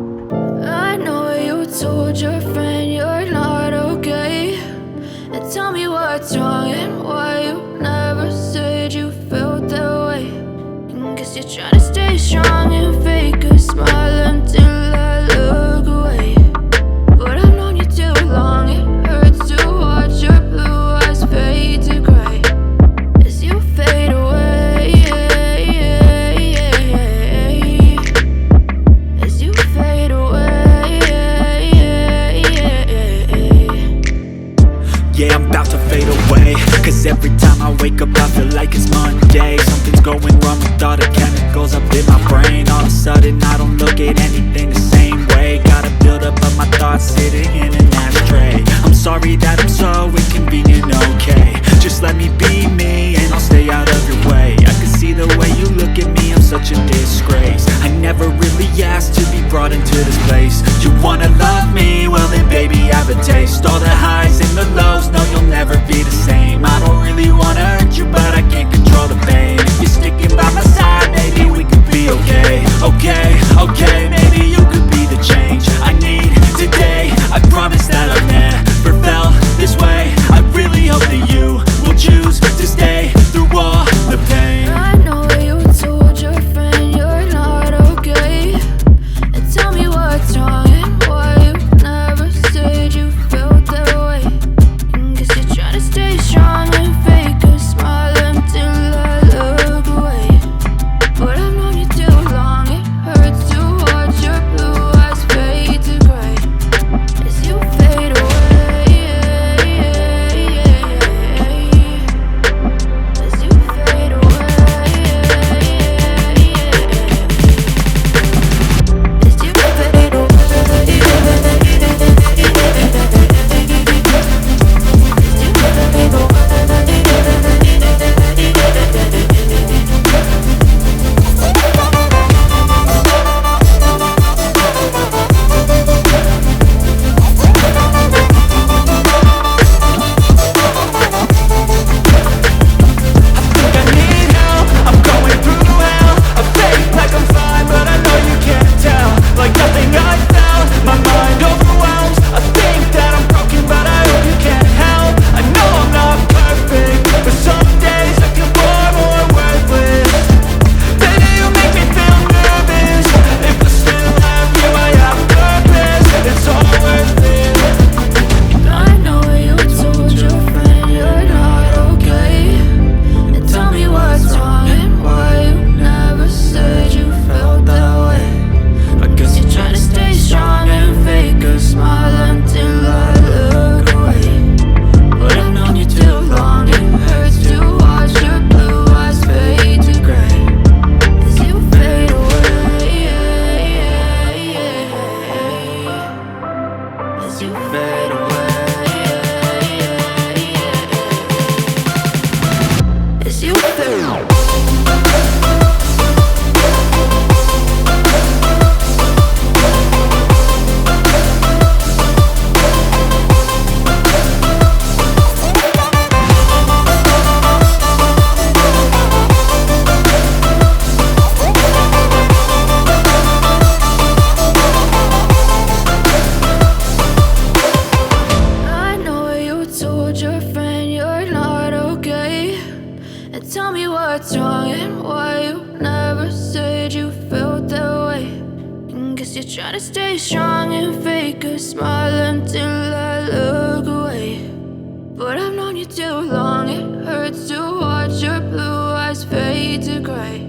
I know you told your friend you're not okay. And tell me what's wrong and why you never said you felt that way. And guess you're trying to stay strong and fake a smile until I look away. But I've known you too long, it hurts to watch your blue eyes fade to gray as you fade away. As you fade away. Yeah, I'm about to fade away, cause every time I wake up I feel like it's Monday. Something's going wrong with all the chemicals up in my brain. All of a sudden I don't look at anything the same way. Gotta build up of my thoughts sitting in an ashtray. I'm sorry that I'm so inconvenient, okay. Just let me be me and I'll stay out of your way. I can see the way you look at me, I'm such a disgrace. I never really asked to be brought into this place. You wanna love me? Well then baby have a taste. All the highs and the lows, no you'll never be the same. I don't really wanna hurt you but I can't control the pain. If you're sticking by my side, maybe we could be okay. Okay, maybe you could be the change I need today. I promise that I've never felt this way. I really hope that you will choose to stay through all the pain. I know you told your friend you're not okay. And tell me what's wrong and why you never said you felt that way. And guess you're trying to stay strong and fake a smile until I look away. But I've known you too long, it hurts to watch your blue eyes fade to gray as you fade away. As you fade away. As you fade away. I need help, I'm going through hell. I fake like I'm fine, but I know you can't tell. Like nothing I felt, my mind overwhelms. I think that I'm broken, but I hope you can't help. I know I'm not perfect, but some days I feel far more worthless. Baby, you make me feel nervous. If I still have you, I have purpose. It's all worth it. I know you told your friend you're not okay. And tell me what's wrong and why you never said you felt that way. I guess you're trying to stay strong and fake a smile until I look away. But I've known you too long, it hurts to watch your blue eyes fade to gray as you fade away. As you fade away. As you fade away. I know you told your friend you're not okay. And tell me what's wrong and why you never said you felt that way. And guess you're trying to stay strong and fake a smile until I look away. But I've known you too long, it hurts to watch your blue eyes fade to gray